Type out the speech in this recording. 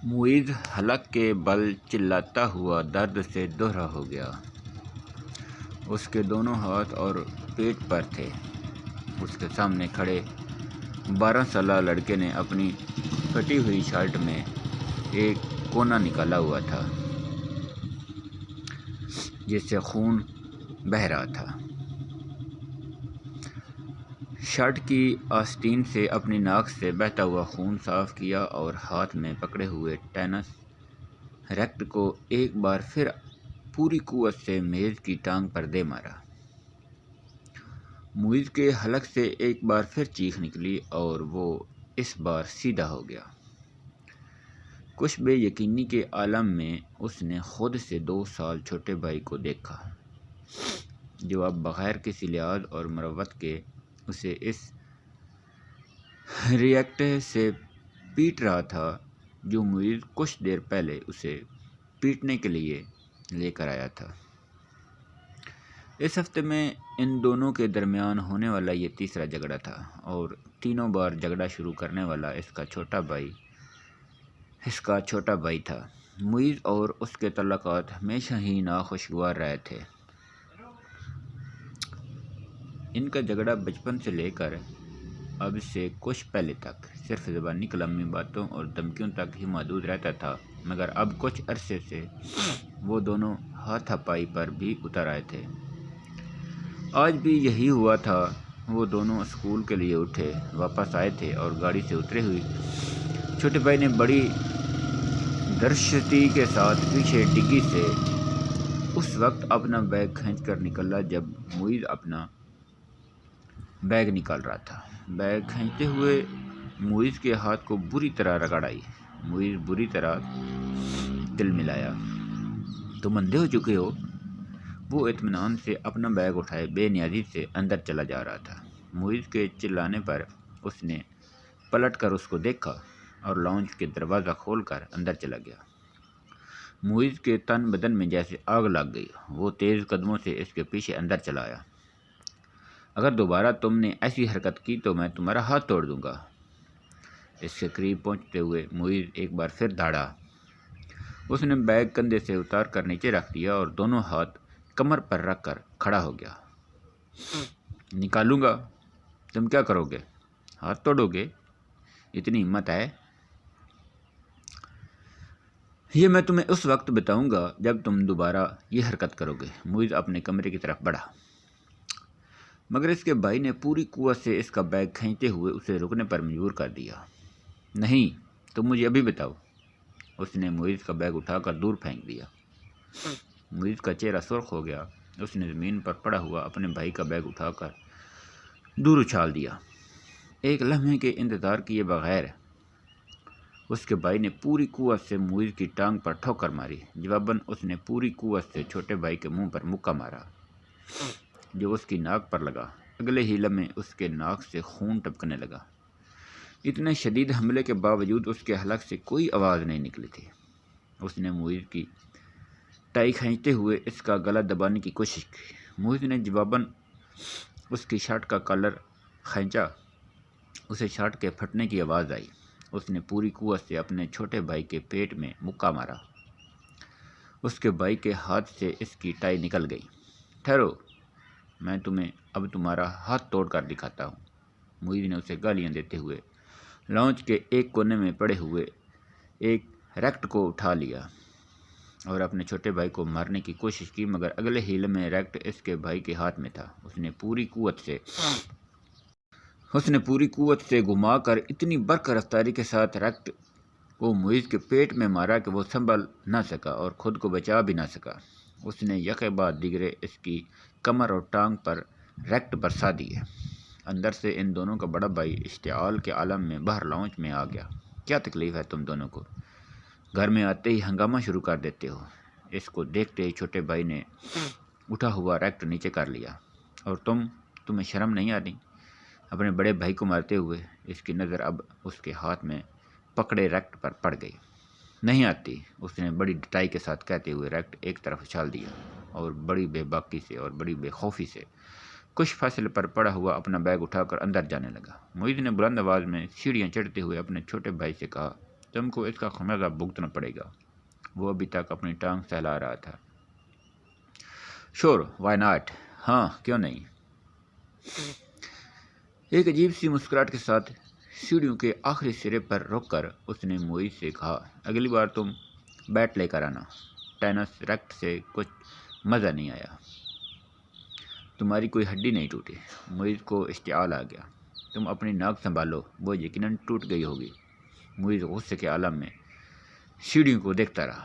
معیز حلق کے بل چلاتا ہوا درد سے دوہرا ہو گیا۔ اس کے دونوں ہاتھ اور پیٹ پر تھے۔ اس کے سامنے کھڑے 12 سالہ لڑکے نے اپنی پھٹی ہوئی شرٹ میں ایک کونا نکالا ہوا تھا جس سے خون بہہ رہا تھا۔ شرٹ کی آستین سے اپنی ناک سے بہتا ہوا خون صاف کیا اور ہاتھ میں پکڑے ہوئے ٹینس ریکٹ کو ایک بار پھر پوری قوت سے میز کی ٹانگ پر دے مارا۔ معیز کے حلق سے ایک بار پھر چیخ نکلی اور وہ اس بار سیدھا ہو گیا۔ کچھ بے یقینی کے عالم میں اس نے خود سے 2 سال چھوٹے بھائی کو دیکھا جو اب بغیر کسی لحاظ اور مروت کے اسے اس ریکٹ سے پیٹ رہا تھا جو معیز کچھ دیر پہلے اسے پیٹنے کے لیے لے کر آیا تھا۔ اس ہفتے میں ان دونوں کے درمیان ہونے والا یہ تیسرا جھگڑا تھا اور تینوں بار جھگڑا شروع کرنے والا اس کا چھوٹا بھائی تھا۔ معیز اور اس کے تعلقات ہمیشہ ہی ناخوشگوار رہے تھے۔ ان کا جھگڑا بچپن سے لے کر اب سے کچھ پہلے تک صرف زبانی کلامی باتوں اور دھمکیوں تک ہی محدود رہتا تھا، مگر اب کچھ عرصے سے وہ دونوں ہاتھا پائی پر بھی اتر آئے تھے۔ آج بھی یہی ہوا تھا۔ وہ دونوں اسکول کے لیے اٹھے واپس آئے تھے اور گاڑی سے اترے ہوئے چھوٹے بھائی نے بڑی درشتی کے ساتھ پیچھے ڈگی سے اس وقت اپنا بیگ کھینچ کر نکالا جب معیز اپنا بیگ نکال رہا تھا۔ بیگ کھینچتے ہوئے معیز کے ہاتھ کو بری طرح رگڑائی۔ معیز بری طرح دل ملایا۔ تم اندھے ہو چکے ہو؟ وہ اطمینان سے اپنا بیگ اٹھائے بے نیازی سے اندر چلا جا رہا تھا۔ معیز کے چلانے پر اس نے پلٹ کر اس کو دیکھا اور لاؤنج کے دروازہ کھول کر اندر چلا گیا۔ معیز کے تن بدن میں جیسے آگ لگ گئی۔ وہ تیز قدموں سے اس کے پیچھے اندر چلا آیا۔ اگر دوبارہ تم نے ایسی حرکت کی تو میں تمہارا ہاتھ توڑ دوں گا۔ اس کے قریب پہنچتے ہوئے معیز ایک بار پھر دھاڑا۔ اس نے بیگ کندھے سے اتار کر نیچے رکھ دیا اور دونوں ہاتھ کمر پر رکھ کر کھڑا ہو گیا۔ نکالوں گا؟ تم کیا کرو گے؟ ہاتھ توڑو گے؟ اتنی ہمت ہے؟ یہ میں تمہیں اس وقت بتاؤں گا جب تم دوبارہ یہ حرکت کرو گے۔ معیز اپنے کمرے کی طرف بڑھا، مگر اس کے بھائی نے پوری قوت سے اس کا بیگ کھینچتے ہوئے اسے رکنے پر مجبور کر دیا۔ نہیں، تم مجھے ابھی بتاؤ۔ اس نے معیز کا بیگ اٹھا کر دور پھینک دیا۔ معیز کا چہرہ سرخ ہو گیا۔ اس نے زمین پر پڑا ہوا اپنے بھائی کا بیگ اٹھا کر دور اچھال دیا۔ ایک لمحے کے انتظار کیے بغیر اس کے بھائی نے پوری قوت سے معیز کی ٹانگ پر ٹھوکر ماری۔ جواباً اس نے پوری قوت سے چھوٹے بھائی کے منہ پر مکہ مارا جو اس کی ناک پر لگا۔ اگلے ہی لمحے اس کے ناک سے خون ٹپکنے لگا۔ اتنے شدید حملے کے باوجود اس کے حلق سے کوئی آواز نہیں نکلی تھی۔ اس نے معیز کی ٹائی کھینچتے ہوئے اس کا گلا دبانے کی کوشش کی۔ معیز نے جواباً اس کی شرٹ کا کالر کھینچا۔ اسے شرٹ کے پھٹنے کی آواز آئی۔ اس نے پوری قوت سے اپنے چھوٹے بھائی کے پیٹ میں مکہ مارا۔ اس کے بھائی کے ہاتھ سے اس کی ٹائی نکل گئی۔ ٹھہرو، میں تمہیں اب تمہارا ہاتھ توڑ کر دکھاتا ہوں۔ معیز نے اسے گالیاں دیتے ہوئے لاؤنج کے ایک کونے میں پڑے ہوئے ایک ریکٹ کو اٹھا لیا اور اپنے چھوٹے بھائی کو مارنے کی کوشش کی، مگر اگلے ہی لمحے ریکٹ اس کے بھائی کے ہاتھ میں تھا۔ اس نے پوری قوت سے گھما کر اتنی برق رفتاری کے ساتھ ریکٹ کو معیز کے پیٹ میں مارا کہ وہ سنبھل نہ سکا اور خود کو بچا بھی نہ سکا۔ اس نے یکے بعد دیگرے اس کی کمر اور ٹانگ پر ریکٹ برسا دیے۔ اندر سے ان دونوں کا بڑا بھائی اشتعال کے عالم میں باہر لاؤنج میں آ گیا۔ کیا تکلیف ہے تم دونوں کو؟ گھر میں آتے ہی ہنگامہ شروع کر دیتے ہو۔ اس کو دیکھتے ہی چھوٹے بھائی نے اٹھا ہوا ریکٹ نیچے کر لیا۔ اور تمہیں شرم نہیں آتی؟ اپنے بڑے بھائی کو مارتے ہوئے اس کی نظر اب اس کے ہاتھ میں پکڑے ریکٹ پر پڑ گئی۔ نہیں آتی، اس نے بڑی ڈٹائی کے ساتھ کہتے ہوئے ریکٹ ایک طرف اچھال دیا اور بڑی بے باکی سے اور بڑی بے خوفی سے کچھ فاصلے پر پڑا ہوا اپنا بیگ اٹھا کر اندر جانے لگا۔ معیز نے بلند آواز میں سیڑھیاں چڑھتے ہوئے اپنے چھوٹے بھائی سے کہا، تم کو اس کا خمیازہ بھگتنا پڑے گا۔ وہ ابھی تک اپنی ٹانگ سہلا رہا تھا۔ شور، وائی ناٹ، ہاں کیوں نہیں؟ ایک عجیب سی مسکراہٹ کے ساتھ سیڑھیوں کے آخری سرے پر رک کر اس نے معیز سے کہا، اگلی بار تم بیٹ لے کر آنا۔ ٹینس ریکٹ سے کچھ مزہ نہیں آیا۔ تمہاری کوئی ہڈی نہیں ٹوٹی۔ معیز کو اشتعال آ گیا۔ تم اپنی ناک سنبھالو، وہ یقیناً ٹوٹ گئی ہوگی۔ معیز غصے کے عالم میں سیڑھیوں کو دیکھتا رہا۔